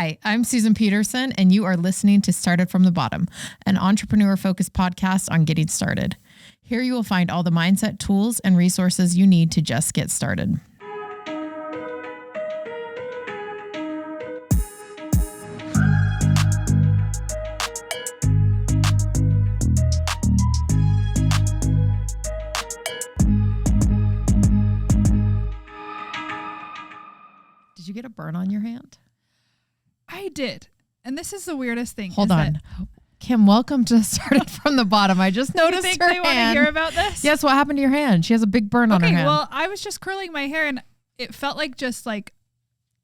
Hi, I'm Susan Peterson, and you are listening to Started from the Bottom, an entrepreneur-focused podcast on getting started. Here you will find all the mindset tools and resources you need to just get started. Did you get a burn on your hand? I did. And this is the weirdest thing. Hold on. Kim, welcome to Started from the Bottom. I just noticed you think her they hand. want to hear about this? Yes, what happened to your hand? She has a big burn on her hand. Well, I was just curling my hair and it felt like just like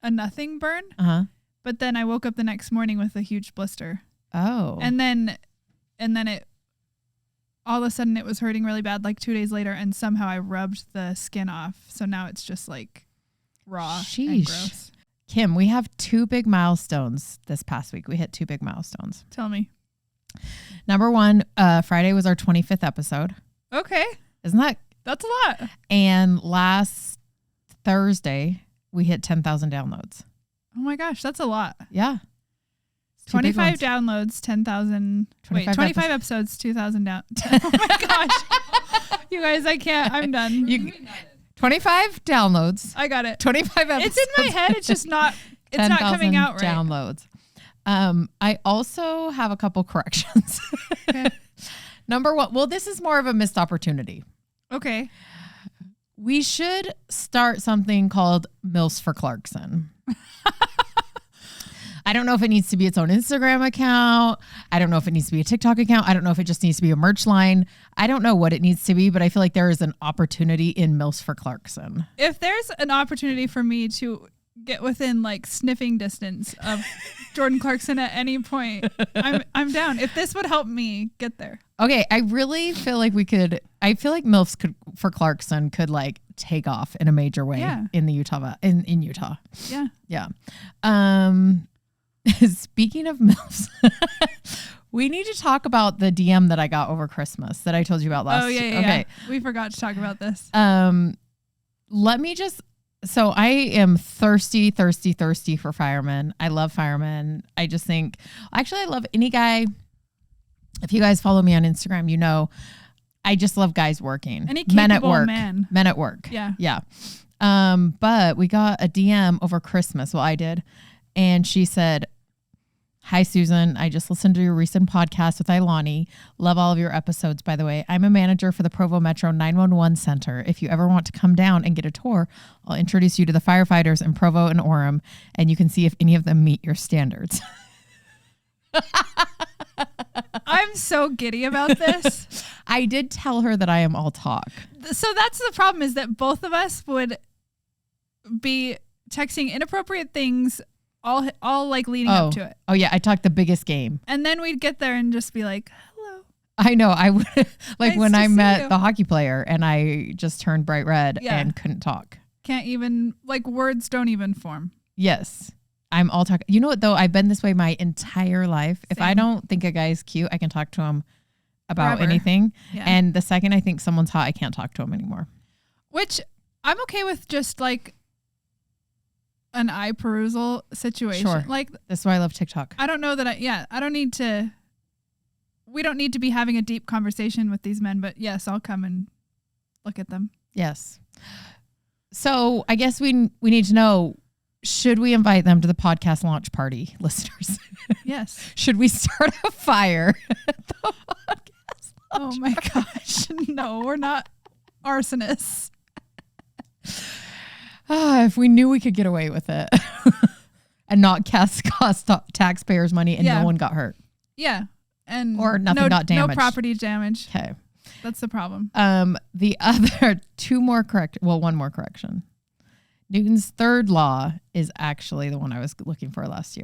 a nothing burn. Uh-huh. But then I woke up the next morning with a huge blister. Oh. And then it all of a sudden it was hurting really bad like 2 days later, and somehow I rubbed the skin off. So now it's just like raw and gross. Kim, we have two big milestones this past week. We hit two big milestones. Tell me. Number one, Friday was our 25th episode. Okay. That's a lot. And last Thursday, we hit 10,000 downloads. Oh my gosh, that's a lot. Yeah. 25 downloads, 10,000. Wait, 25 episodes, 2,000 down. Oh my gosh. You guys, I'm done. 25 downloads. I got it. 25 episodes. It's in my head. It's just not, it's not coming out right. Downloads. I also have a couple corrections. Okay. Number one, well, this is more of a missed opportunity. Okay. We should start something called MILFs for Clarkson. I don't know if it needs to be its own Instagram account. I don't know if it needs to be a TikTok account. I don't know if it just needs to be a merch line. I don't know what it needs to be, but I feel like there is an opportunity in MILFs for Clarkson. If there's an opportunity for me to get within like sniffing distance of Jordan Clarkson at any point, I'm down. If this would help me get there. Okay, I really feel like I feel like MILFs for Clarkson could like take off in a major way in Utah. Yeah. Yeah. Speaking of MILFs, we need to talk about the DM that I got over Christmas that I told you about last. Oh, yeah. Okay. We forgot to talk about this. So I am thirsty for firemen. I love firemen. I just think, actually, I love any guy. If you guys follow me on Instagram, you know, I just love guys working. Any capable men at work. man. Men at work. Yeah. Yeah. But we got a DM over Christmas. Well, I did. And she said, "Hi, Susan. I just listened to your recent podcast with Ilani. Love all of your episodes, by the way. I'm a manager for the Provo Metro 911 Center. If you ever want to come down and get a tour, I'll introduce you to the firefighters in Provo and Orem, and you can see if any of them meet your standards." I'm so giddy about this. I did tell her that I am all talk. So that's the problem, is that both of us would be texting inappropriate things all like leading up to it. Oh yeah, I talked the biggest game. And then we'd get there and just be like, "Hello." I know. I would like Nice when I to see met you. the hockey player and I just turned bright red and couldn't talk. Can't even, like, words don't even form. Yes. I'm all talk. You know what though? I've been this way my entire life. If I don't think a guy's cute, I can talk to him about anything. Yeah. And the second I think someone's hot, I can't talk to him anymore. Which I'm okay with, just like an eye perusal situation. Sure. Like, that's why I love TikTok. I don't know that we don't need to be having a deep conversation with these men, but yes, I'll come and look at them. Yes. So I guess we need to know, should we invite them to the podcast launch party, listeners? Yes. Should we start a fire at the podcast launch Oh my gosh. No, we're not arsonists. If we knew we could get away with it and not cost taxpayers money and no one got hurt. Yeah. And or nothing got damaged. No property damage. Okay. That's the problem. The other one more correction. Newton's third law is actually the one I was looking for last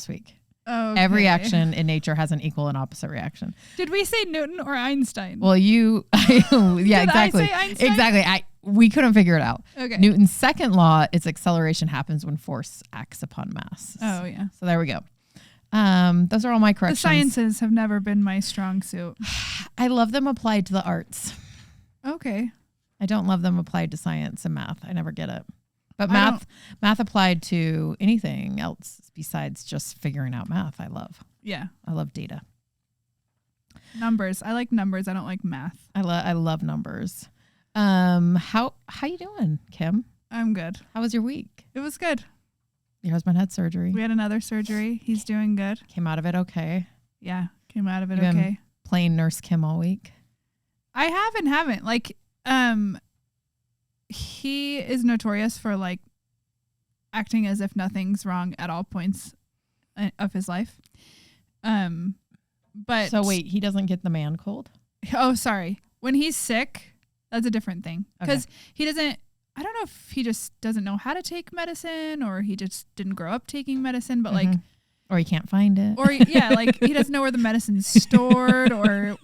week. Okay. Every action in nature has an equal and opposite reaction. Did we say Newton or Einstein? Well, yeah, exactly. I say Einstein? Exactly. We couldn't figure it out. Okay. Newton's second law is acceleration happens when force acts upon mass. Oh, yeah. So there we go. Those are all my corrections. The sciences have never been my strong suit. I love them applied to the arts. Okay. I don't love them applied to science and math. I never get it. But math applied to anything else besides just figuring out math, I love. Yeah. I love data. Numbers. I like numbers. I don't like math. I love numbers. How you doing, Kim? I'm good. How was your week? It was good. Your husband had surgery. We had another surgery. He's doing good. Came out of it okay. Yeah, came out of it You've been okay. playing Nurse Kim all week. I haven't. Like, he is notorious for like acting as if nothing's wrong at all points of his life. But so wait, he doesn't get the man cold? Oh, sorry. When he's sick, that's a different thing. Because he doesn't, I don't know if he just doesn't know how to take medicine or he just didn't grow up taking medicine, but like, or he can't find it. Or like he doesn't know where the medicine's stored or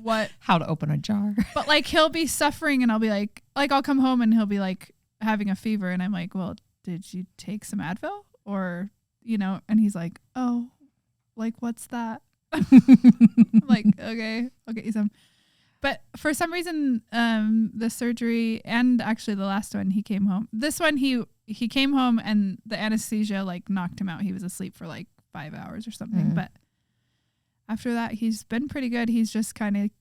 what. How to open a jar. But like he'll be suffering and I'll be like I'll come home and he'll be like having a fever and I'm like, well, did you take some Advil? Or, and he's like, oh, like what's that? Like, okay, I'll get you some. But for some reason, the surgery and actually the last one, he came home. This one, he came home and the anesthesia like knocked him out. He was asleep for like 5 hours or something. But after that, he's been pretty good. He's just kind of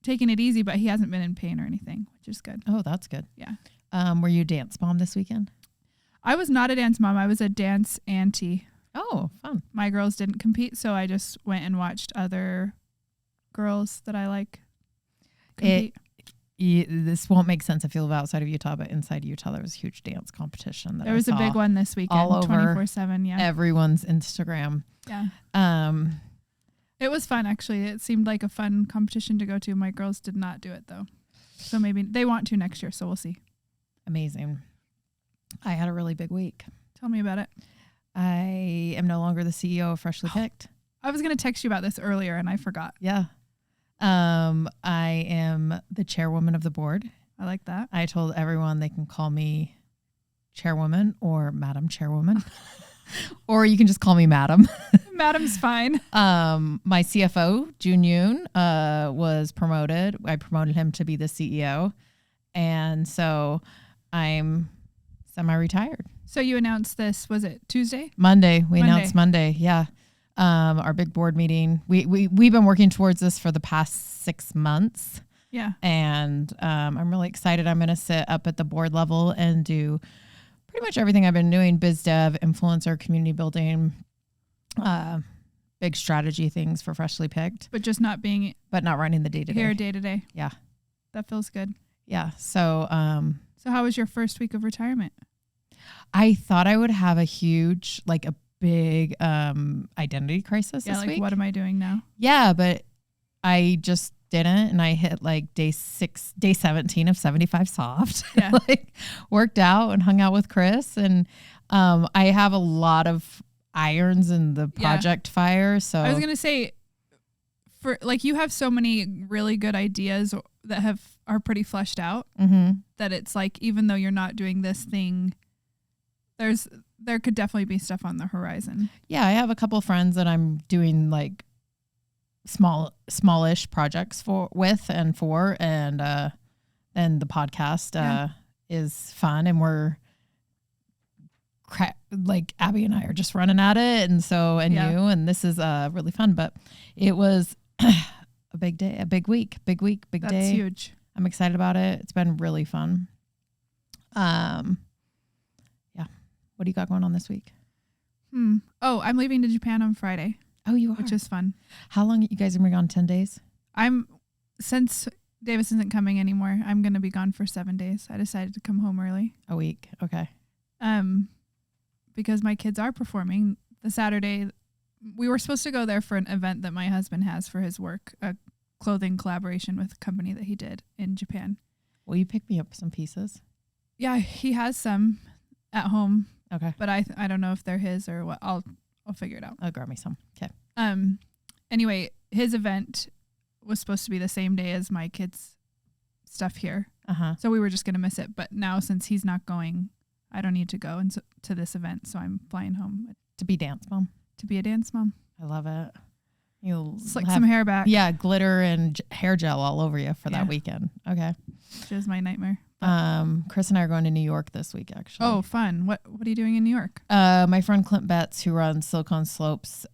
taking it easy, but he hasn't been in pain or anything, which is good. Oh, that's good. Yeah. Were you a dance mom this weekend? I was not a dance mom. I was a dance auntie. Oh, fun. My girls didn't compete, so I just went and watched other girls that I like compete. This won't make sense if you live outside of Utah, but inside Utah, there was a huge dance competition. There was a big one this weekend, all over 24/7. Yeah, everyone's Instagram. Yeah. It was fun, actually. It seemed like a fun competition to go to. My girls did not do it though, so maybe they want to next year. So we'll see. Amazing. I had a really big week. Tell me about it. I am no longer the CEO of Freshly Picked. I was going to text you about this earlier and I forgot. Yeah. I am the chairwoman of the board. I like that. I told everyone they can call me chairwoman or Madam Chairwoman, or you can just call me Madam. Madam's fine. My CFO, Jun Yoon, was promoted. I promoted him to be the CEO. And so I'm semi-retired. So you announced this, was it Tuesday? Monday. We announced Monday. Yeah. Our big board meeting. We've been working towards this for the past 6 months. Yeah. And I'm really excited. I'm going to sit up at the board level and do pretty much everything I've been doing: biz dev, influencer, community building, big strategy things for Freshly Picked. But just not being... But not running the day-to-day. Here day-to-day. Yeah. That feels good. Yeah. So... So how was your first week of retirement? I thought I would have a huge, like a big identity crisis this week. What am I doing now? Yeah, but I just didn't, and I hit like day 17 of 75 soft. Yeah. Like worked out and hung out with Chris, and I have a lot of irons in the project fire. So I was gonna say, for like you have so many really good ideas that are pretty fleshed out, that it's like even though you're not doing this thing, there could definitely be stuff on the horizon. Yeah, I have a couple of friends that I'm doing like smallish projects and then the podcast is fun, and we're like Abby and I are just running at it, and this is really fun. But it was a big day, a big week, big day. That's huge. I'm excited about it. It's been really fun. What do you got going on this week? Oh, I'm leaving to Japan on Friday. Oh, you are? Which is fun. How long? You guys are going to be gone 10 days? Since Davis isn't coming anymore, I'm going to be gone for 7 days. I decided to come home early. A week. Okay. Because my kids are performing the Saturday. We were supposed to go there for an event that my husband has for his work, a clothing collaboration with a company that he did in Japan. Will you pick me up some pieces? Yeah, he has some at home. Okay. But I don't know if they're his or what. I'll figure it out. I'll grab me some. Okay. Anyway, his event was supposed to be the same day as my kids' stuff here. So we were just going to miss it. But now since he's not going, I don't need to go to this event. So I'm flying home. To be dance mom. To be a dance mom. I love it. You'll slick some hair back. Yeah, glitter and hair gel all over you for that weekend. Okay. Which is my nightmare. Chris and I are going to New York this week, actually. Oh, fun. What are you doing in New York? My friend Clint Betts, who runs Silicon Slopes,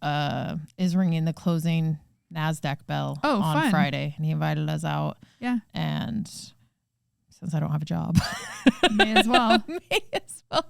is ringing the closing NASDAQ bell on fun. Friday, and he invited us out. Yeah. And since I don't have a job, May as well. May as well.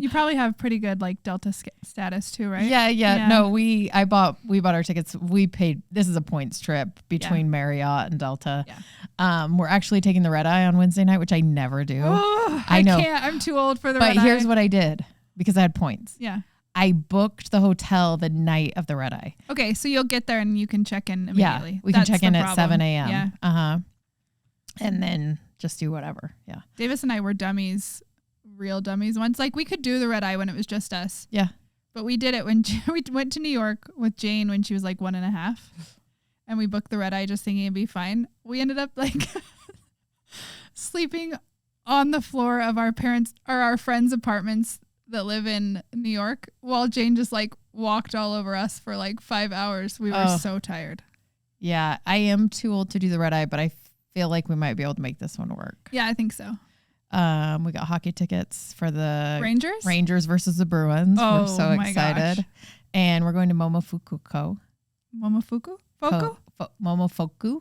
You probably have pretty good like Delta status too, right? Yeah. No, we bought our tickets. We paid. This is a points trip between Marriott and Delta. Yeah. We're actually taking the red eye on Wednesday night, which I never do. Oh, I know. Can't. I'm too old for the But red here's eye. what I did because I had points. Yeah. I booked the hotel the night of the red eye. Okay, so you'll get there and you can check in immediately. Yeah, we can check in at 7 a.m. Yeah. And then just do whatever. Yeah. Davis and I were dummies, real dummies once. Like we could do the red eye when it was just us. Yeah. But we did it when we went to New York with Jane when she was like 1.5. And we booked the red eye just thinking it'd be fine. We ended up like sleeping on the floor of our parents' or our friends' apartments that live in New York while Jane just like walked all over us for like 5 hours. We were so tired. Yeah. I am too old to do the red eye, but I feel like we might be able to make this one work. Yeah, I think so. We got hockey tickets for the Rangers versus the Bruins. Oh, we're so my excited. gosh. And we're going to Momofuku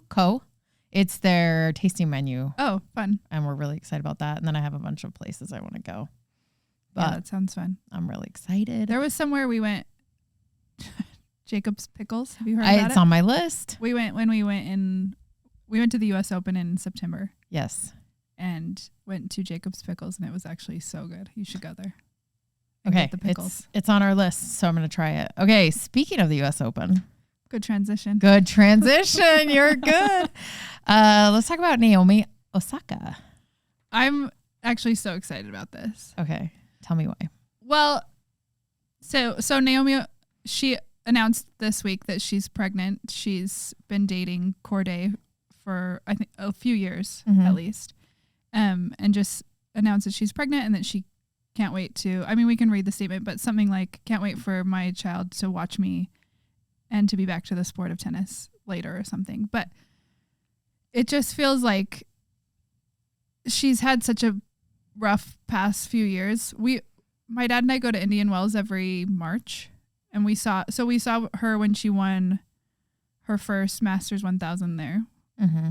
Co. It's their tasting menu. Oh, fun. And we're really excited about that. And then I have a bunch of places I want to go. But Yeah, that sounds fun. I'm really excited. There was somewhere we went. Jacob's Pickles. Have you heard about it? It's on my list. We went to the U.S. Open in September. Yes. And went to Jacob's Pickles, and it was actually so good. You should go there. And Okay. get the pickles. It's on our list, so I'm going to try it. Okay. Speaking of the U.S. Open. Good transition. Good transition. You're good. Let's talk about Naomi Osaka. I'm actually so excited about this. Okay. Tell me why. Well, so Naomi, she announced this week that she's pregnant. She's been dating Corday for I think a few years at least, and just announced that she's pregnant and that she can't wait to. I mean, we can read the statement, but something like, "Can't wait for my child to watch me, and to be back to the sport of tennis later," or something. But it just feels like she's had such a rough past few years. My dad and I go to Indian Wells every March, and we saw her when she won her first Masters 1000 there. Mm-hmm.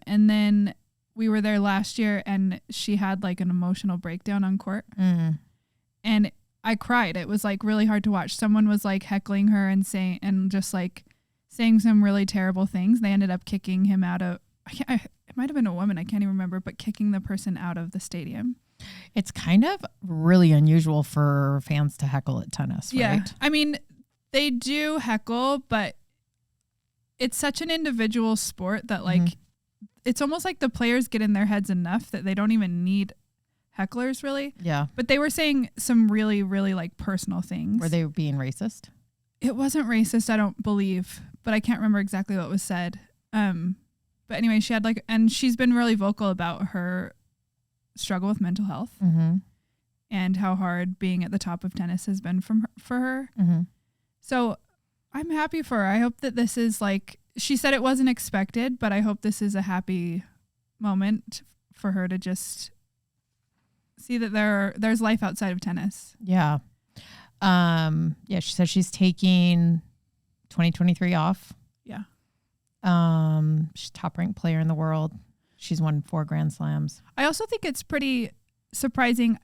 And then we were there last year, and she had like an emotional breakdown on court. Mm. And I cried. It was like really hard to watch. Someone was like heckling her and saying some really terrible things. They ended up kicking him out of, it might have been a woman, I can't even remember, but kicking the person out of the stadium. It's kind of really unusual for fans to heckle at tennis, right? Yeah. I mean, they do heckle, but it's such an individual sport that like, it's almost like the players get in their heads enough that they don't even need hecklers really. Yeah. But they were saying some really, really like personal things. Were they being racist? It wasn't racist, I don't believe, but I can't remember exactly what was said. But anyway, she had and she's been really vocal about her struggle with mental health and how hard being at the top of tennis has been for her. Mm-hmm. So I'm happy for her. I hope that this is like, she said it wasn't expected, but I hope this is a happy moment for her to just see that there's life outside of tennis. Yeah. Yeah, she said she's taking 2023 off. Yeah. She's top ranked player in the world. She's won 4 Grand Slams. I also think it's pretty surprising.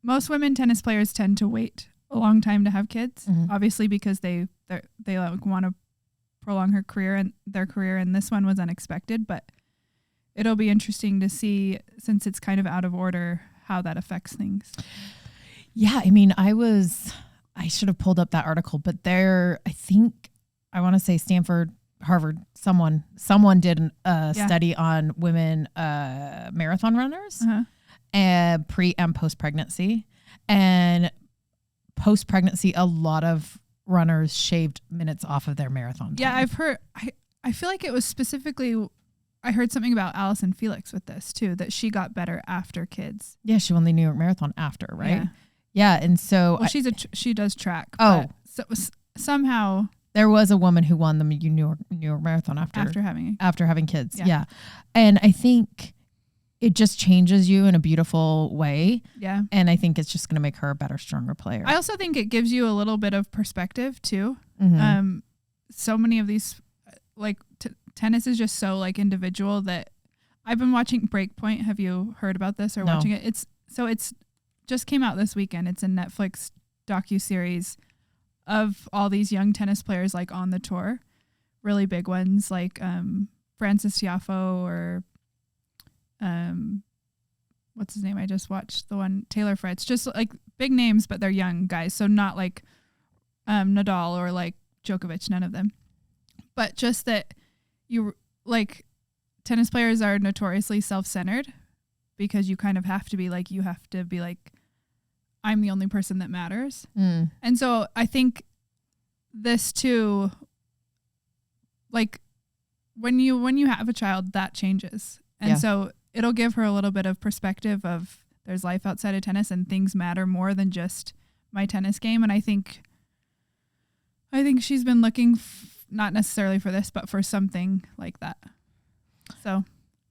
Most women tennis players tend to wait a long time to have kids, obviously because they like want to prolong their career, and this one was unexpected, but it'll be interesting to see, since it's kind of out of order, how that affects things. Yeah, I mean, I should have pulled up that article, but I want to say Stanford, Harvard, someone did a study on women marathon runners and pre and post pregnancy, and post pregnancy, a lot of runners shaved minutes off of their marathon time. Yeah, I've heard. I feel like it was specifically. I heard something about Allison Felix with this too, that she got better after kids. Yeah, she won the New York Marathon after, right? Yeah, and so she does track. Oh, so somehow there was a woman who won the New York Marathon after having kids. Yeah. And I think it just changes you in a beautiful way. Yeah. And I think it's just going to make her a better, stronger player. I also think it gives you a little bit of perspective too. Mhm. So many of these, like tennis is just so like individual that I've been watching Breakpoint. Have you heard about this or No. watching it? It's just came out this weekend. It's a Netflix docuseries of all these young tennis players like on the tour, really big ones like Francis Tiafoe or what's his name? I just watched the one, Taylor Fritz, just like big names, but they're young guys. So not like Nadal or like Djokovic, none of them. But just that you like tennis players are notoriously self-centered because you kind of have to be like, I'm the only person that matters. Mm. And so I think this too, like when you have a child, that changes. And Yeah. so it'll give her a little bit of perspective of there's life outside of tennis and things matter more than just my tennis game. And I think she's been looking not necessarily for this, but for something like that. So,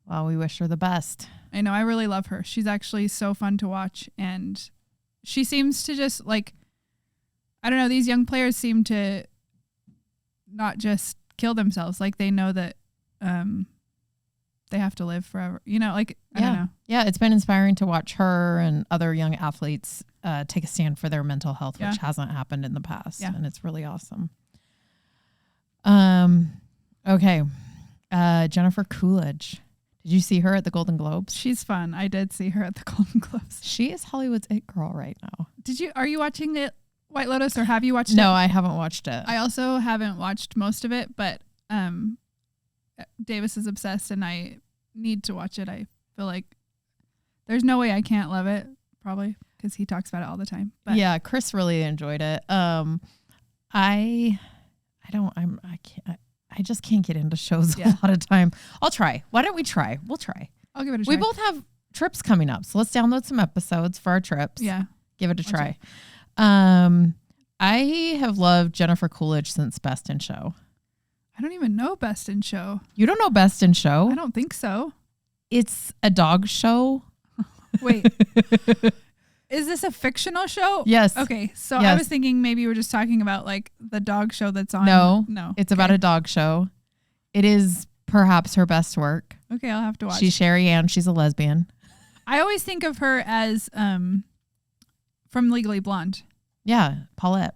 Well, we wish her the best. I know, I really love her. She's actually so fun to watch. And she seems to just like, I don't know, these young players seem to not just kill themselves. Like they know that they have to live forever. You know, like, I don't know. Yeah, it's been inspiring to watch her and other young athletes take a stand for their mental health, which hasn't happened in the past. Yeah. And it's really awesome. Okay. Jennifer Coolidge. Did you see her at the Golden Globes? She's fun. I did see her at the Golden Globes. She is Hollywood's it girl right now. Are you watching it, White Lotus, or have you watched it? No, I haven't watched it. I also haven't watched most of it, but Davis is obsessed and I need to watch it. I feel like there's no way I can't love it, probably because he talks about it all the time. But yeah, Chris really enjoyed it. I just can't get into shows a lot of time. I'll try. Why don't we try? We'll try. I'll give it a try. We both have trips coming up, so let's download some episodes for our trips. Yeah. Give it a try. I have loved Jennifer Coolidge since Best in Show. I don't even know Best in Show. You don't know Best in Show? I don't think so. It's a dog show. Wait. Is this a fictional show? Yes. Okay. So Yes. I was thinking maybe you were just talking about like the dog show that's on. No. It's about a dog show. It is perhaps her best work. Okay, I'll have to watch. She's Sherry Ann. She's a lesbian. I always think of her as from Legally Blonde. Yeah, Paulette.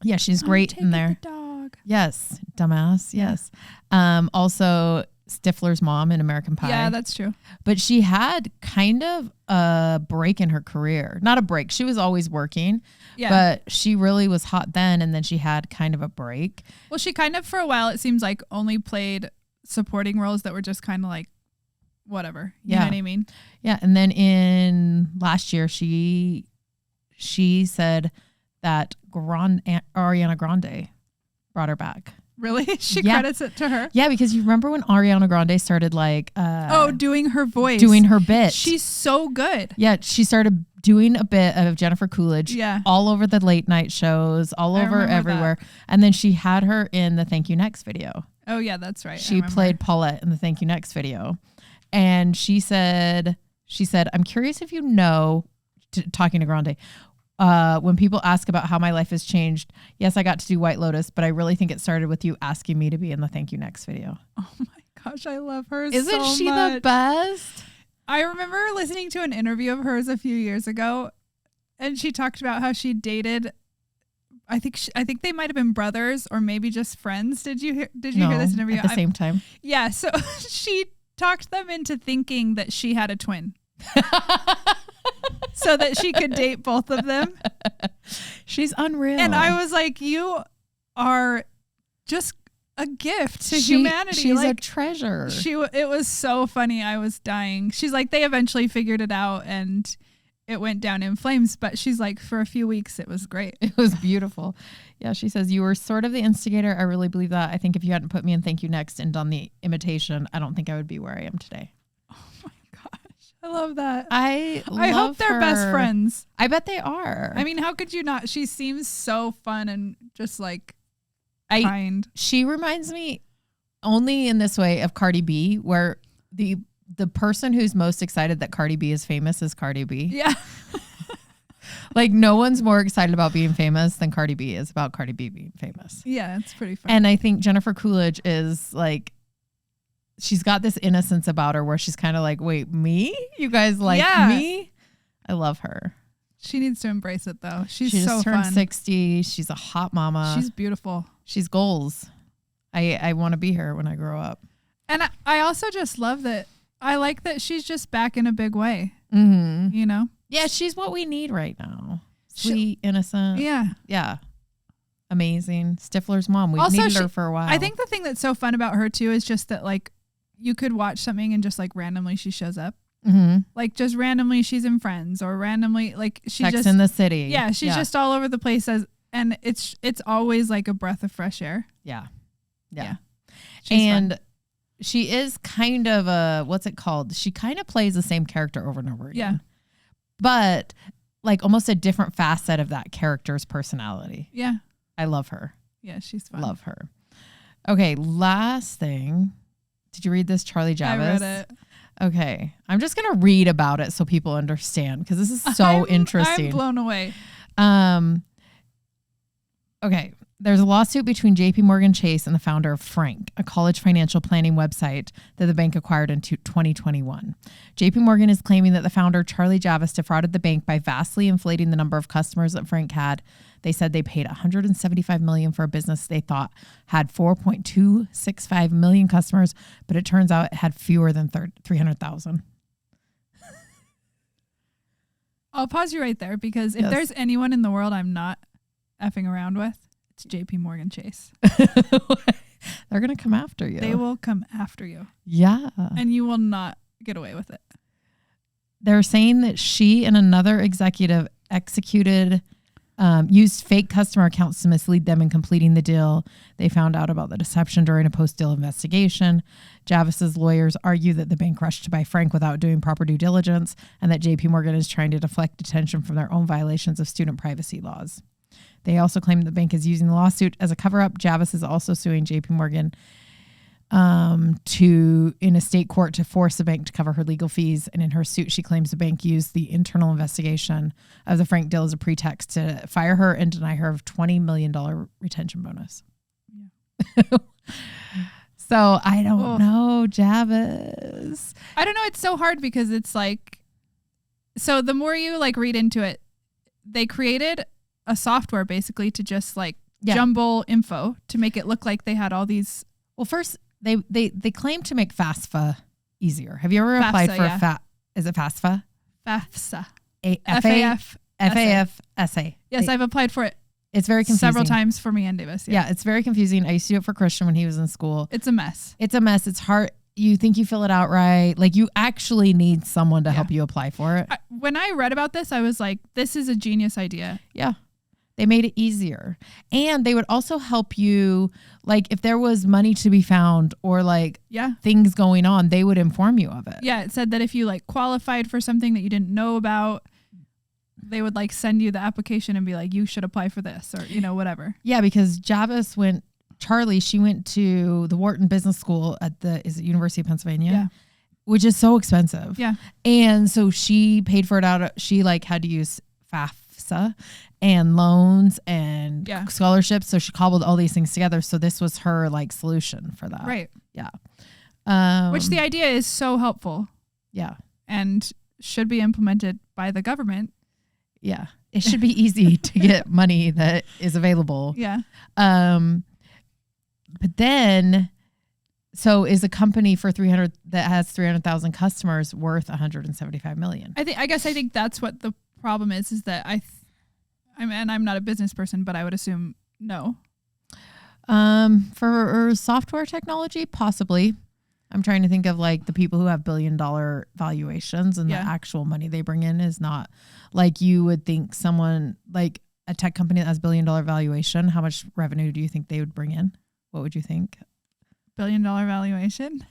Yeah, she's great in there. The dog. Yes, dumbass. Yes. Also Stifler's mom in American Pie. Yeah, that's true. But she had kind of a break in her career. Not a break. She was always working. Yeah. But she really was hot then, and then she had kind of a break. Well, she kind of for a while it seems like only played supporting roles that were just kind of like whatever. You know what I mean? Yeah, and then in last year she said that Ariana Grande brought her back. Really? She credits it to her? Yeah, because you remember when Ariana Grande started like doing her voice. Doing her bit. She's so good. Yeah, she started doing a bit of Jennifer Coolidge all over the late night shows, all over everywhere. That. And then she had her in the Thank You Next video. Oh yeah, that's right. She played Paulette in the Thank You Next video. And she said, I'm curious if you know, talking to Grande, when people ask about how my life has changed, yes, I got to do White Lotus, but I really think it started with you asking me to be in the Thank You Next video. Oh my gosh, I love her Isn't so she much. the best? I remember listening to an interview of hers a few years ago, and she talked about how she dated, I think they might have been brothers or maybe just friends. Did you hear this interview? At the same time? Yeah, so she talked them into thinking that she had a twin. So that she could date both of them. She's unreal. And I was like, you are just a gift to humanity. She's like, a treasure. It was so funny. I was dying. She's like, they eventually figured it out and it went down in flames. But she's like, for a few weeks, it was great. It was beautiful. Yeah, she says, you were sort of the instigator. I really believe that. I think if you hadn't put me in Thank You Next and done the imitation, I don't think I would be where I am today. I love that. I hope they're best friends. I bet they are. I mean, how could you not? She seems so fun and just like kind. She reminds me only in this way of Cardi B, where the the person who's most excited that Cardi B is famous is Cardi B. Yeah. Like no one's more excited about being famous than Cardi B is about Cardi B being famous. Yeah, it's pretty fun. And I think Jennifer Coolidge is like, she's got this innocence about her where she's kind of like, wait, me? You guys like me? I love her. She needs to embrace it though. She just so turned fun. 60. She's a hot mama. She's beautiful. She's goals. I want to be her when I grow up. And I also just love that. I like that she's just back in a big way. Mm-hmm. You know? Yeah, she's what we need right now. Sweet, innocent. Yeah. Yeah. Amazing. Stifler's mom. We've Also, needed her for a while. I think the thing that's so fun about her too is just that like you could watch something and just like randomly she shows up. Mm-hmm. Like just randomly she's in Friends or randomly like she Sex just in the City. Yeah, she's just all over the place and it's always like a breath of fresh air. Yeah. Yeah. And she is kind of a, what's it called? She kind of plays the same character over and over again. Yeah. But like almost a different facet of that character's personality. Yeah. I love her. Yeah, she's fun. Love her. Okay, last thing. Did you read this, Charlie Javis? I read it. Okay. I'm just going to read about it so people understand because this is so interesting. I'm blown away. Okay. There's a lawsuit between JP Morgan Chase and the founder of Frank, a college financial planning website that the bank acquired in 2021. JP Morgan is claiming that the founder, Charlie Javis, defrauded the bank by vastly inflating the number of customers that Frank had. They said they paid $175 million for a business they thought had 4.265 million customers, but it turns out it had fewer than 300,000. I'll pause you right there because if there's anyone in the world I'm not effing around with, it's JP Morgan Chase. They're going to come after you. They will come after you. Yeah. And you will not get away with it. They're saying that she and another executive used fake customer accounts to mislead them in completing the deal. They found out about the deception during a post-deal investigation. Javis's lawyers argue that the bank rushed to buy Frank without doing proper due diligence and that JP Morgan is trying to deflect attention from their own violations of student privacy laws. They also claim the bank is using the lawsuit as a cover-up. Javis is also suing JP Morgan in a state court to force the bank to cover her legal fees. And in her suit, she claims the bank used the internal investigation of the Frank deal as a pretext to fire her and deny her of $20 million retention bonus. Yeah. So I don't know, Javis. I don't know. It's so hard because it's like, so the more you like read into it, they created a software basically to just like jumble info to make it look like they had all these. Well, first they claim to make FAFSA easier. Have you ever applied for is it FAFSA? FAFSA. FAFSA. Yes, I've applied for it. It's very confusing. Several times for me and Davis. Yeah, it's very confusing. I used to do it for Christian when he was in school. It's a mess. It's a mess. It's hard. You think you fill it out right. Like you actually need someone to help you apply for it. When I read about this, I was like, this is a genius idea. Yeah. They made it easier. And they would also help you, like if there was money to be found or like things going on, they would inform you of it. Yeah, it said that if you like qualified for something that you didn't know about, they would like send you the application and be like, you should apply for this or, you know, whatever. Yeah, because Javis she went to the Wharton Business School at University of Pennsylvania? Yeah. Which is so expensive. Yeah. And so she paid for it out. She like had to use FAFSA and loans and scholarships. So she cobbled all these things together. So this was her like solution for that. Right. Yeah. Which the idea is so helpful. Yeah. And should be implemented by the government. Yeah. It should be easy to get money that is available. Yeah. But then, so is a company that has 300,000 customers worth 175 million? I guess I think that's what the problem is that I'm not a business person, but I would assume no. For software technology, possibly. I'm trying to think of like the people who have $1 billion valuations and the actual money they bring in is not like you would think someone like a tech company that has $1 billion valuation. How much revenue do you think they would bring in? What would you think? $1 billion valuation?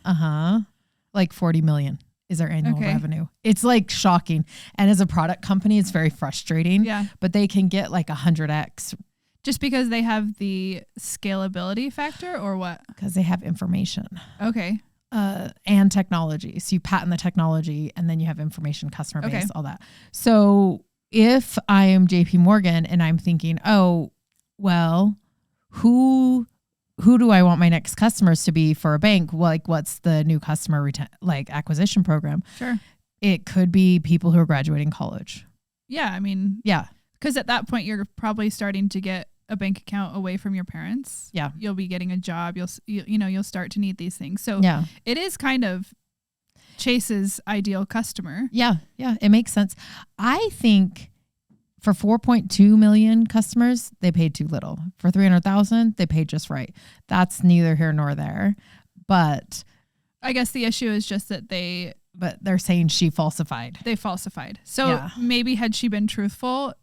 Like 40 million is their annual revenue. It's like shocking. And as a product company, it's very frustrating. Yeah. But they can get like 100x. Just because they have the scalability factor or what? Because they have information. Okay. and technology. So you patent the technology and then you have information, customer base, Okay. all that. So if I am JP Morgan and I'm thinking, oh, well, who do I want my next customers to be for a bank? Like, what's the new customer acquisition program? Sure. It could be people who are graduating college. Yeah. I mean, Yeah. because at that point you're probably starting to get a bank account away from your parents. Yeah. You'll be getting a job. You'll start to need these things. So Yeah. it is kind of Chase's ideal customer. Yeah. Yeah. It makes sense. I think for 4.2 million customers, they paid too little. For 300,000, they paid just right. That's neither here nor there. But I guess the issue is just that but they're saying she falsified. they falsified. So Yeah. maybe had she been truthful,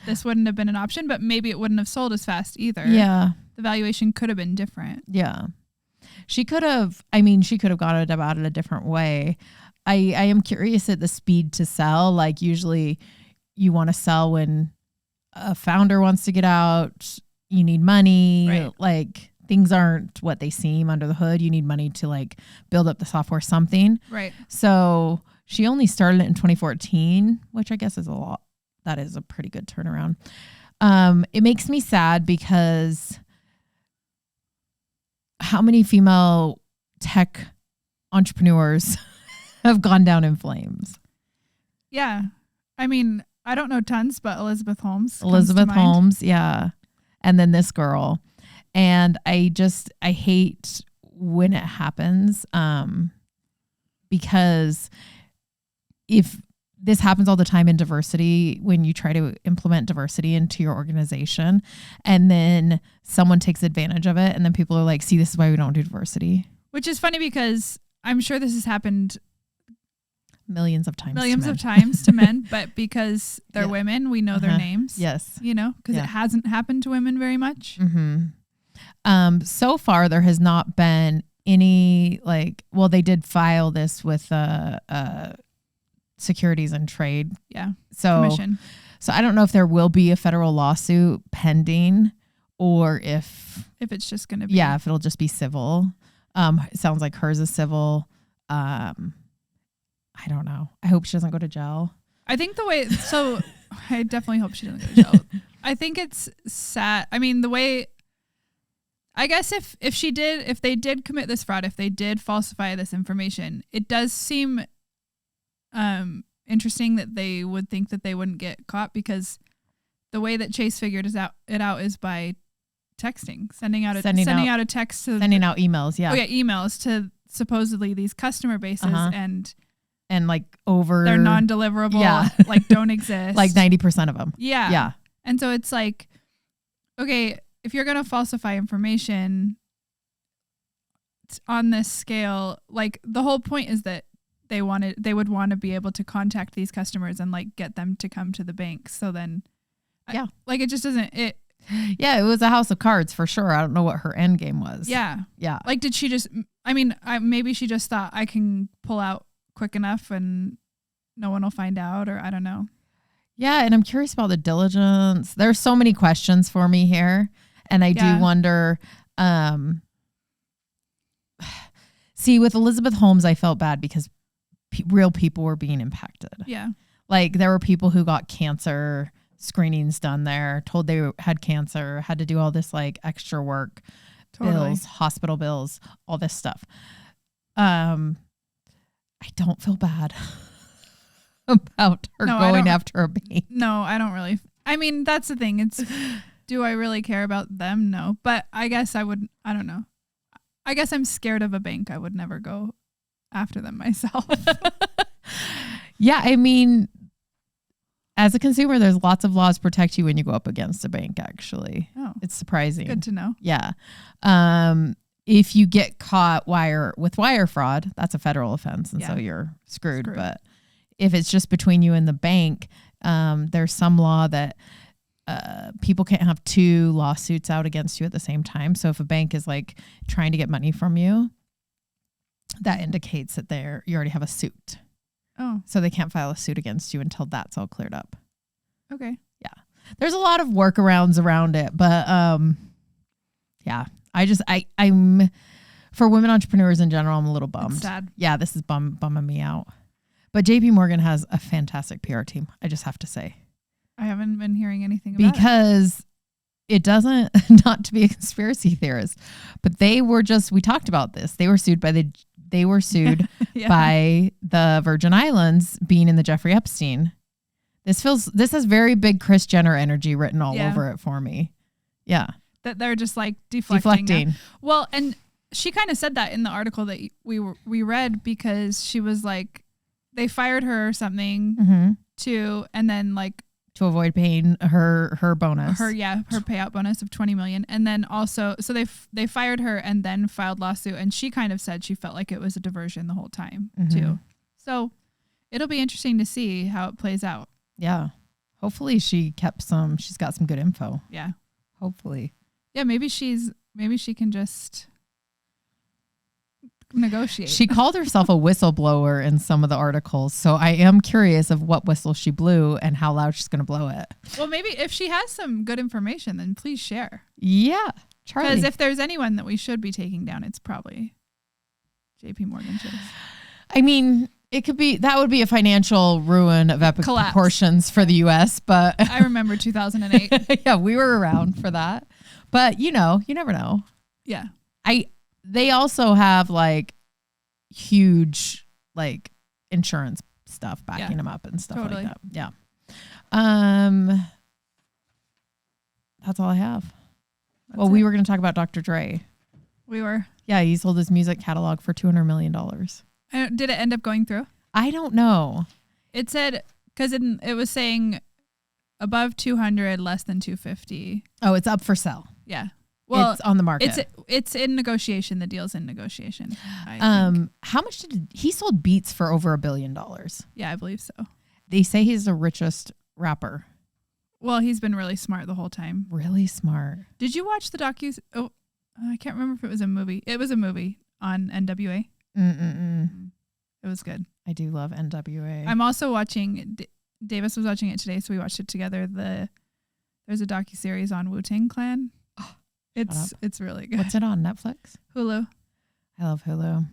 this wouldn't have been an option, but maybe it wouldn't have sold as fast either. Yeah. The valuation could have been different. Yeah. She could have gone about it a different way. I am curious at the speed to sell. Like usually you want to sell when a founder wants to get out, you need money, Right. like things aren't what they seem under the hood. You need money to like build up the software, something. Right. So she only started it in 2014, which I guess is a lot. That is a pretty good turnaround. It makes me sad because how many female tech entrepreneurs have gone down in flames? Yeah. I mean, I don't know tons, but Elizabeth Holmes. Elizabeth Holmes, yeah. And then this girl. And I hate when it happens because if this happens all the time in diversity, when you try to implement diversity into your organization and then someone takes advantage of it and then people are like, see, this is why we don't do diversity. Which is funny because I'm sure this has happened Millions of times to men, but because they're women, we know their names. Yes. Because it hasn't happened to women very much. Mm-hmm. So far, there has not been any they did file this with Securities and Trade. Yeah. Commission. So I don't know if there will be a federal lawsuit pending or if it's just going to be. Yeah, if it'll just be civil. It sounds like hers is civil. I don't know. I hope she doesn't go to jail. I think I definitely hope she doesn't go to jail. I think it's sad. I mean, I guess if they did commit this fraud, if they did falsify this information, it does seem interesting that they would think that they wouldn't get caught because the way that Chase figured it out is by texting, sending out a text sending out emails. Yeah. Oh yeah. Emails to supposedly these customer bases and like over they're non-deliverable, like don't exist. Like 90% of them. Yeah. Yeah. And so it's like, okay, if you're going to falsify information on this scale, like the whole point is that they would want to be able to contact these customers and like get them to come to the bank. So then, it just doesn't, yeah, it was a house of cards for sure. I don't know what her end game was. Yeah. Yeah. Like, did she just, maybe she just thought I can pull out quick enough and no one will find out, or I don't know. Yeah. And I'm curious about the diligence. There's so many questions for me here. And I do wonder, see, with Elizabeth Holmes, I felt bad because real people were being impacted. Yeah. Like there were people who got cancer screenings done there, told they had cancer, had to do all this like extra work, bills, hospital bills, all this stuff. I don't feel bad about her going after a bank. No, I don't really. I mean, that's the thing. It's, do I really care about them? No. But I guess I would, I don't know. I guess I'm scared of a bank. I would never go after them myself. Yeah, I mean, as a consumer, there's lots of laws protect you when you go up against a bank, actually. Oh. It's surprising. Good to know. Yeah. If you get caught with wire fraud, that's a federal offense, and so you're screwed. But if it's just between you and the bank, there's some law that people can't have two lawsuits out against you at the same time. So if a bank is like trying to get money from you, that indicates that you already have a suit. Oh. So they can't file a suit against you until that's all cleared up. Okay. Yeah. There's a lot of workarounds around it, but yeah. I'm For women entrepreneurs in general, I'm a little It's bummed. sad. Yeah, this is bumming me out. But JP Morgan has a fantastic PR team, I just have to say. I haven't been hearing anything about it. Because it doesn't, not to be a conspiracy theorist, but we talked about this. They were sued by Yeah. by the Virgin Islands being in the Jeffrey Epstein. This has very big Kris Jenner energy written all over it for me. Yeah. That they're just like deflecting. Deflecting. Well, and she kind of said that in the article that we read, because she was like, they fired her or something and then like to avoid paying her bonus. Her payout bonus of $20 million. And then also, so they fired her and then filed lawsuit. And she kind of said she felt like it was a diversion the whole time too. So it'll be interesting to see how it plays out. Yeah. Hopefully she's got some good info. Yeah. Hopefully. Yeah. Maybe she can just negotiate. She called herself a whistleblower in some of the articles. So I am curious of what whistle she blew and how loud she's going to blow it. Well, maybe if she has some good information, then please share. Yeah. Charlie. Because if there's anyone that we should be taking down, it's probably JP Morgan Chase. I mean, that would be a financial ruin of epic proportions for the U.S., but I remember 2008. Yeah, we were around for that. But, you never know. Yeah. They also have like huge like insurance stuff backing them up and stuff like that. Yeah. That's all I have. We were going to talk about Dr. Dre. We were. Yeah, he sold his music catalog for $200 million. Did it end up going through? I don't know. It said, because it was saying above 200, less than 250. Oh, it's up for sale. Yeah. Well, it's on the market. It's in negotiation. The deal's in negotiation. How much he sold Beats for over $1 billion? Yeah, I believe so. They say he's the richest rapper. Well, he's been really smart the whole time. Really smart. Did you watch the docu? Oh, I can't remember if it was a movie. It was a movie on NWA. It was good. I do love NWA. I'm also watching. Davis was watching it today, so we watched it together. There's a docuseries on Wu-Tang Clan. It's really good. What's it on? Netflix? Hulu. I love Hulu.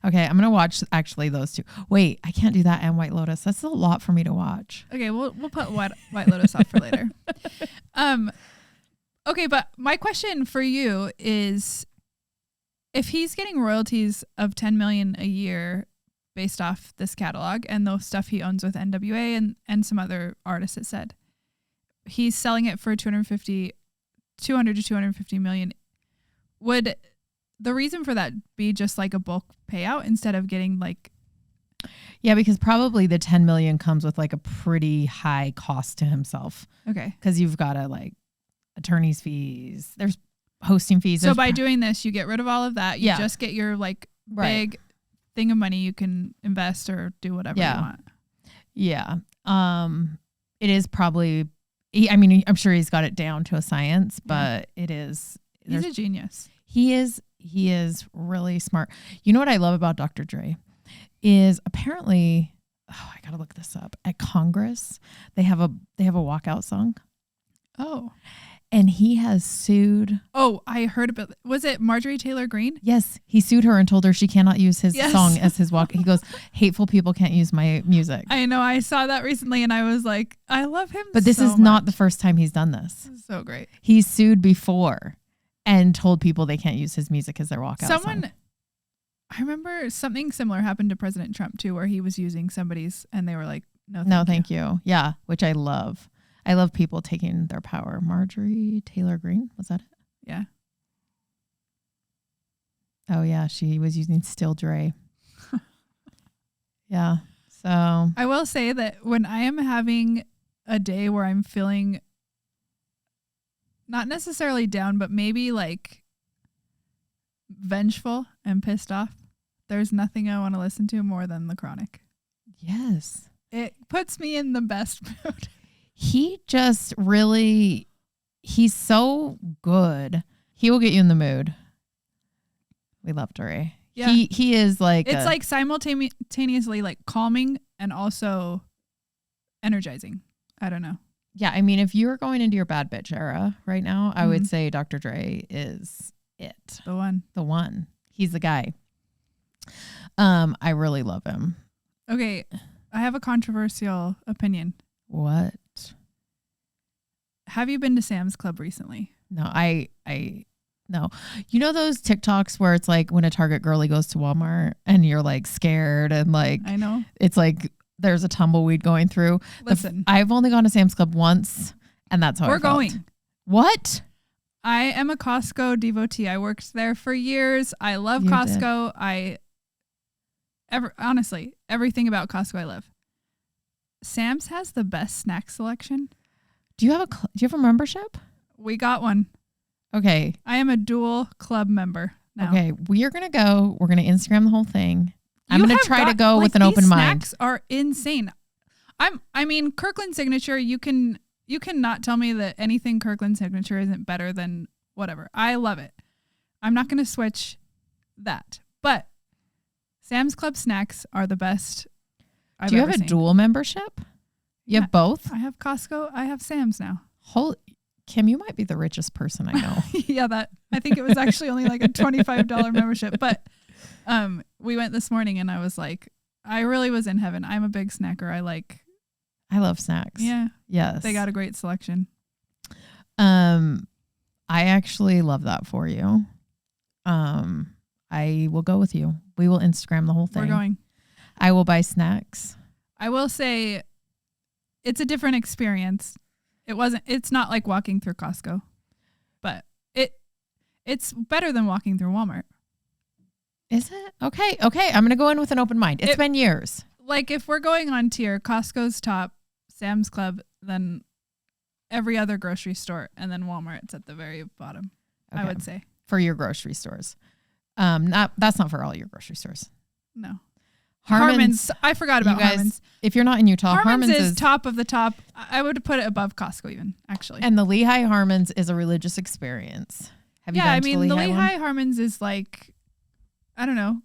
Okay, I'm gonna watch actually those two. Wait, I can't do that and White Lotus. That's a lot for me to watch. Okay, we'll put White Lotus off for later. Okay, but my question for you is, if he's getting royalties of $10 million a year based off this catalog and the stuff he owns with NWA and some other artists, it said he's selling it for 200 to 250 million. Would the reason for that be just like a bulk payout instead of getting like? Yeah, because probably the 10 million comes with like a pretty high cost to himself. Okay. Because you've got to like attorney's fees. There's hosting fees. So by doing this, you get rid of all of that. You Yeah. just get your like big thing of money you can invest or do whatever you want. Yeah. It is probably, I'm sure he's got it down to a science, but it is. He's a genius. He is really smart. You know what I love about Dr. Dre is apparently, I got to look this up. At Congress, they have a walkout song. Oh. And he has sued. Oh, I heard about it. Was it Marjorie Taylor Greene? Yes. He sued her and told her she cannot use his song as his walk. He goes, hateful people can't use my music. I know. I saw that recently and I was like, I love him. But this is not the first time he's done this. This is so great. He's sued before and told people they can't use his music as their walkout song. I remember something similar happened to President Trump too, where he was using somebody's and they were like, no, thank you. Yeah. Which I love. I love people taking their power. Marjorie Taylor Greene, was that it? Yeah. Oh yeah, she was using Still Dre. Yeah. So I will say that when I am having a day where I'm feeling not necessarily down, but maybe like vengeful and pissed off, there's nothing I want to listen to more than The Chronic. Yes. It puts me in the best mood. He just really, he's so good. He will get you in the mood. We love Dre. Yeah. He is like, it's like simultaneously like calming and also energizing. I don't know. Yeah. I mean, if you're going into your bad bitch era right now, I would say Dr. Dre is it. The one. He's the guy. I really love him. Okay, I have a controversial opinion. What? Have you been to Sam's Club recently? No, no. You know those TikToks where it's like when a Target girly goes to Walmart and you're like scared and like I know. it's like there's a tumbleweed going through. Listen, I've only gone to Sam's Club once, and that's how we're I felt. going. What? I am a Costco devotee. I worked there for years. I love You Costco. Honestly, everything about Costco I love. Sam's has the best snack selection. Do you have a membership? We got one. Okay. I am a dual club member now. Okay. We are gonna go. We're gonna Instagram the whole thing. I'm gonna try to go with an these open mind. Snacks are insane. I mean, Kirkland Signature. You can not tell me that anything Kirkland Signature isn't better than whatever. I love it. I'm not gonna switch that. But Sam's Club snacks are the best I've Do you ever have a seen. dual membership? You have both? I have Costco. I have Sam's now. Holy Kim, you might be the richest person I know. Yeah, I think it was actually only like a $25 membership. But we went this morning and I was like, I really was in heaven. I'm a big snacker. I love snacks. Yeah. Yes. They got a great selection. I actually love that for you. I will go with you. We will Instagram the whole thing. We're going. I will buy snacks. I will say it's a different experience. It's not like walking through Costco, but it's better than walking through Walmart. Is it? Okay. I'm going to go in with an open mind. It's been years. Like if we're going on tier, Costco's top, Sam's Club, then every other grocery store, and then Walmart's at the very bottom, Okay. I would say. For your grocery stores. That's not for all your grocery stores. No. Harmon's. I forgot about You guys, Harmon's. if you're not in Utah, Harmon's is top of the top. I would put it above Costco even, actually. And the Lehigh Harmon's is a religious experience. Have you been to the Lehigh one? Lehigh Harmon's is like, I don't know,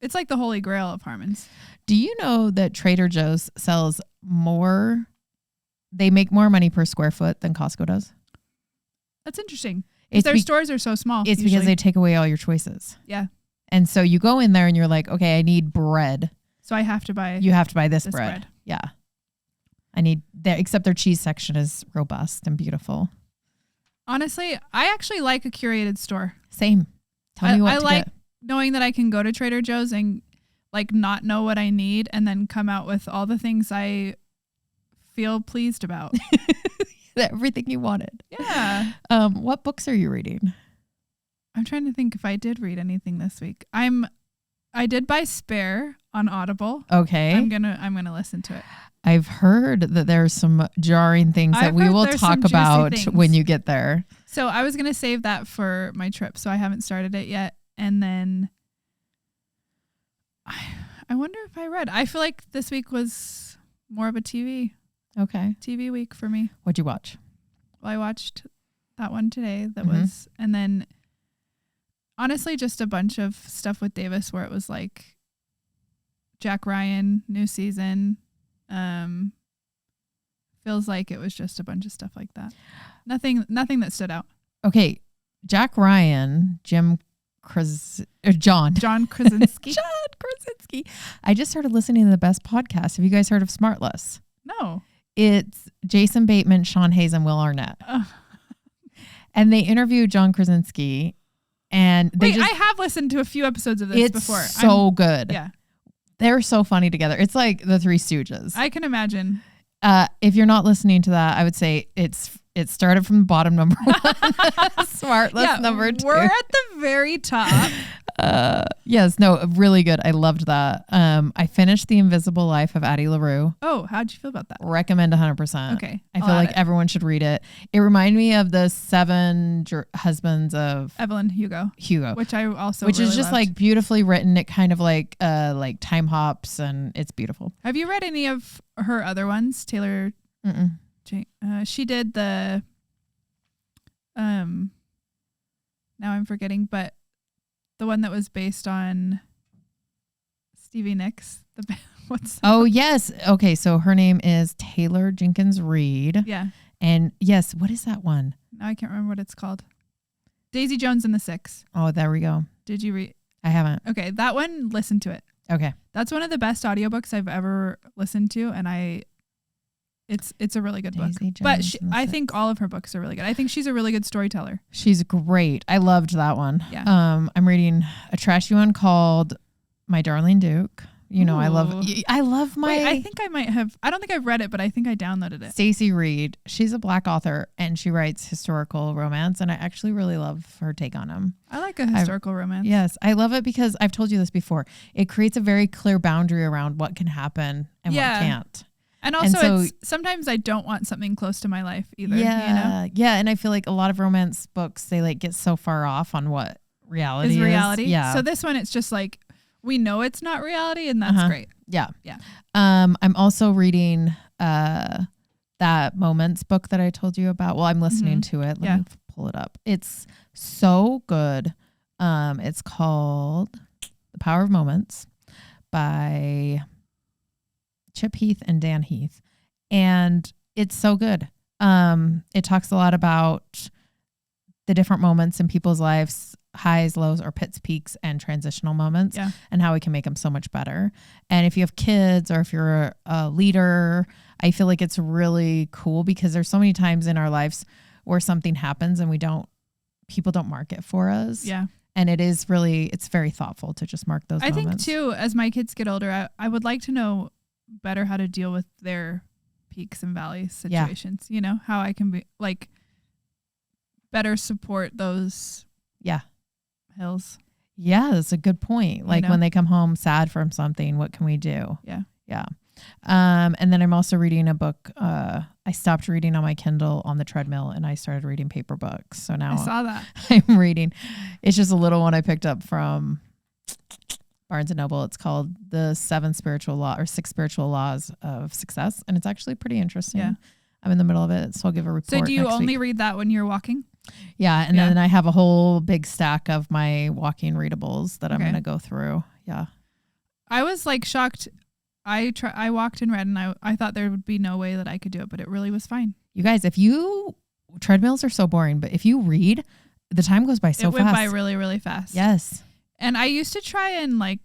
it's like the holy grail of Harmon's. Do you know that Trader Joe's sells more, they make more money per square foot than Costco does? That's interesting. Their stores are so small. It's usually. because they take away all your choices. Yeah. And so you go in there and you're like, okay, I need bread. So I have to buy. You have to buy this bread. Yeah. I need that, except their cheese section is robust and beautiful. Honestly, I actually like a curated store. Same. Tell me what I to like get. knowing that I can go to Trader Joe's and like not know what I need and then come out with all the things I feel pleased about. Everything you wanted. Yeah. What books are you reading? I'm trying to think if I did read anything this week. I did buy Spare on Audible. Okay. I'm gonna listen to it. I've heard that there's some jarring things that we will talk about when you get there. So I was gonna save that for my trip, so I haven't started it yet. And then I wonder if I read. I feel like this week was more of a TV week for me. What'd you watch? Well, I watched that one today. And then honestly, just a bunch of stuff with Davis where it was like Jack Ryan, new season. Feels like it was just a bunch of stuff like that. Nothing that stood out. Okay. Jack Ryan, John Krasinski. John Krasinski. John Krasinski. I just started listening to the best podcast. Have you guys heard of Smartless? No. It's Jason Bateman, Sean Hayes, and Will Arnett. And they interviewed John Krasinski. And I have listened to a few episodes of this before. It's so good. Yeah. They're so funny together. It's like the Three Stooges. I can imagine. If you're not listening to that, I would say it started from the bottom, number one. Smartless, number two. We're at the very top. Yes, no, really good. I loved that. I finished The Invisible Life of Addie LaRue. Oh, how'd you feel about that? Recommend 100%. Okay. I feel like everyone should read it. It reminded me of the Seven Husbands of Evelyn Hugo, which I also which really is just loved. like beautifully written. It kind of like time hops and it's beautiful. Have you read any of her other ones? Taylor. She did the. Now I'm forgetting, but the one that was based on Stevie Nicks. Yes. Okay. So her name is Taylor Jenkins Reid. Yeah. And yes, what is that one? Now I can't remember what it's called. Daisy Jones and the Six. Oh, there we go. Did you read? I haven't. Okay, that one, listen to it. Okay. That's one of the best audiobooks I've ever listened to, and it's a really good book. Daisy But Jones and the I Six. think all of her books are really good. I think she's a really good storyteller. She's great. I loved that one. Yeah. I'm reading a trashy one called My Darling Duke. You know, I love my. Wait, I think I might have. I don't think I've read it, but I think I downloaded it. Stacey Reed. She's a Black author and she writes historical romance, and I actually really love her take on them. I like a historical romance. Yes, I love it because I've told you this before. It creates a very clear boundary around what can happen and what can't. And also, so, sometimes I don't want something close to my life either. Yeah, you know? yeah, and I feel like a lot of romance books, they like get so far off on what reality is. Reality. Yeah. So this one, it's just like we know it's not reality, and that's great. Yeah. Yeah. I'm also reading that Moments book that I told you about. Well, I'm listening to it. Let me pull it up. It's so good. It's called The Power of Moments by Chip Heath and Dan Heath. And it's so good. It talks a lot about the different moments in people's lives, highs, lows, or pits, peaks, and transitional moments, and how we can make them so much better. And if you have kids or if you're a leader, I feel like it's really cool because there's so many times in our lives where something happens and people don't mark it for us. Yeah. And it's very thoughtful to just mark those moments. I think too, as my kids get older, I would like to know better how to deal with their peaks and valleys situations. You know, how I can be like better support those hills. Yeah, that's a good point. Like when they come home sad from something, what can we do? Yeah. Yeah. And then I'm also reading a book. I stopped reading on my Kindle on the treadmill and I started reading paper books. So now I saw that. I'm reading. It's just a little one I picked up from Barnes and Noble. It's called The 6 Spiritual Laws of Success. And it's actually pretty interesting. Yeah. I'm in the middle of it. So I'll give a report. So do you next only week. read that when you're walking? Yeah. And then I have a whole big stack of my walking readables that I'm going to go through. Yeah. I was like shocked. I walked and read and I thought there would be no way that I could do it, but it really was fine. You guys, treadmills are so boring, but if you read, the time goes by so fast. It went by really, really fast. Yes. And I used to try and I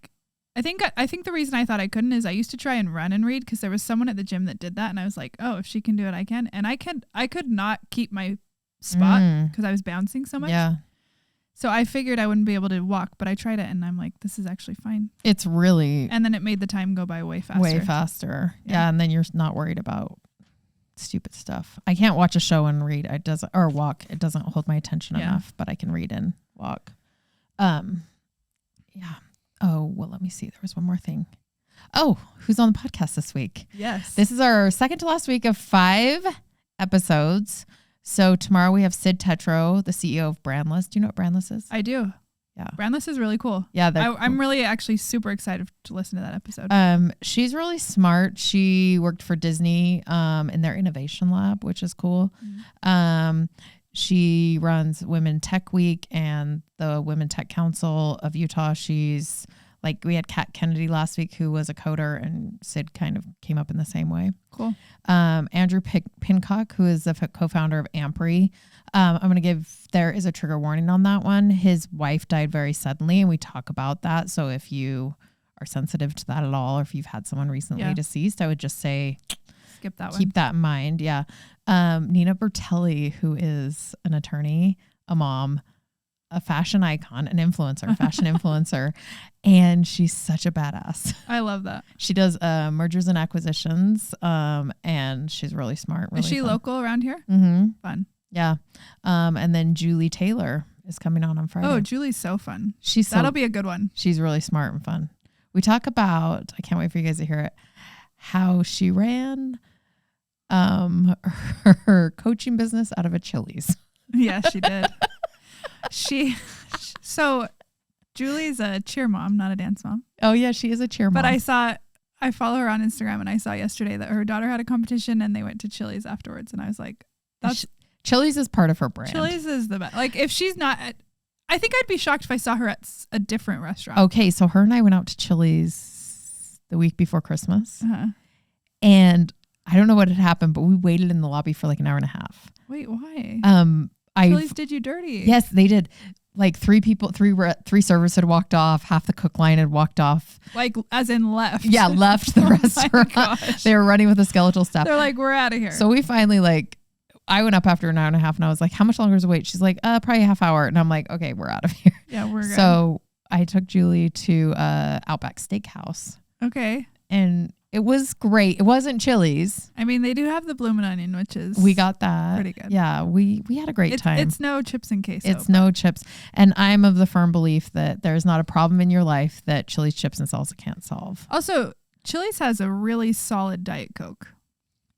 think the reason I thought I couldn't is I used to try and run and read because there was someone at the gym that did that. And I was like, oh, if she can do it, I can. And I could not keep my spot because I was bouncing so much. Yeah. So I figured I wouldn't be able to walk, but I tried it and I'm like, this is actually fine. It's really. And then it made the time go by way faster. Way faster. Yeah. And then you're not worried about stupid stuff. I can't watch a show and read. Or walk. It doesn't hold my attention enough, but I can read and walk. Yeah. Oh, well, let me see. There was one more thing. Oh, who's on the podcast this week? Yes. This is our second to last week of 5 episodes. So tomorrow we have Sid Tetro, the CEO of Brandless. Do you know what Brandless is? I do. Yeah. Brandless is really cool. Yeah. I'm really actually super excited to listen to that episode. She's really smart. She worked for Disney in their innovation lab, which is cool. Mm-hmm. She runs Women Tech Week and the Women Tech Council of Utah. She's we had Kat Kennedy last week, who was a coder, and Sid kind of came up in the same way. Cool. Andrew Pincock, who is the co-founder of Ampri. There is a trigger warning on that one. His wife died very suddenly, and we talk about that. So if you are sensitive to that at all, or if you've had someone recently deceased, I would just say skip that one. Keep that in mind. Yeah. Nina Bertelli, who is an attorney, a mom, a fashion icon, fashion influencer, and she's such a badass. I love that. She does mergers and acquisitions, and she's really smart. Really is she fun. Local around here? Mm-hmm. Fun. Yeah. And then Julie Taylor is coming on Friday. Oh, Julie's so fun. That'll be a good one. She's really smart and fun. We talk about, I can't wait for you guys to hear it, how she ran her coaching business out of a Chili's. Yeah, she did. So Julie's a cheer mom, not a dance mom. Oh yeah, she is a cheer mom. But I follow her on Instagram, and I saw yesterday that her daughter had a competition and they went to Chili's afterwards, and I was like, Chili's is part of her brand. Chili's is the best. Like if she's not I think I'd be shocked if I saw her at a different restaurant. Okay, so her and I went out to Chili's the week before Christmas. And I don't know what had happened, but we waited in the lobby for like an hour and a half. Wait, why? Chili's did you dirty. Yes, they did. Like three servers had walked off. Half the cook line had walked off. Like as in left. Yeah, left the restaurant. They were running with the skeletal staff. They're like, we're out of here. So we finally I went up after an hour and a half and I was like, how much longer is the wait? She's like, probably a half hour. And I'm like, okay, we're out of here. Yeah, we're good. So I took Julie to Outback Steakhouse. Okay. And it was great. It wasn't Chili's. I mean, they do have the bloomin' onion, which is we got that. pretty good. Yeah, we had a great time. It's no chips and queso. It's no chips. And I'm of the firm belief that there's not a problem in your life that Chili's chips and salsa can't solve. Also, Chili's has a really solid Diet Coke.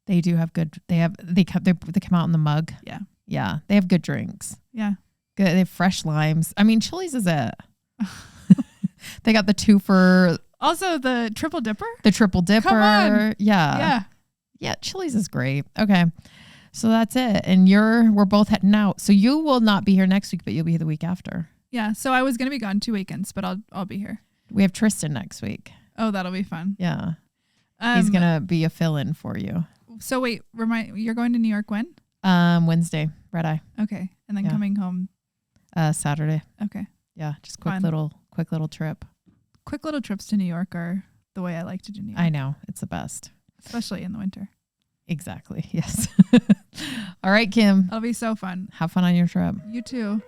They do have good. They come out in the mug. Yeah. Yeah. They have good drinks. Yeah. Good. They have fresh limes. I mean, Chili's is it. They got the 2 for. Also, the triple dipper. The triple dipper. Come on. Yeah. Yeah. Yeah. Chili's is great. Okay. So that's it. And we're both heading out. So you will not be here next week, but you'll be here the week after. Yeah. So I was going to be gone 2 weekends, but I'll be here. We have Tristan next week. Oh, that'll be fun. Yeah. He's going to be a fill-in for you. So wait, you're going to New York when? Wednesday, red eye. Okay. And then coming home. Saturday. Okay. Yeah. Just quick little trip. Quick little trips to New York are the way I like to do New York. I know. It's the best. Especially in the winter. Exactly. Yes. All right, Kim. That'll be so fun. Have fun on your trip. You too.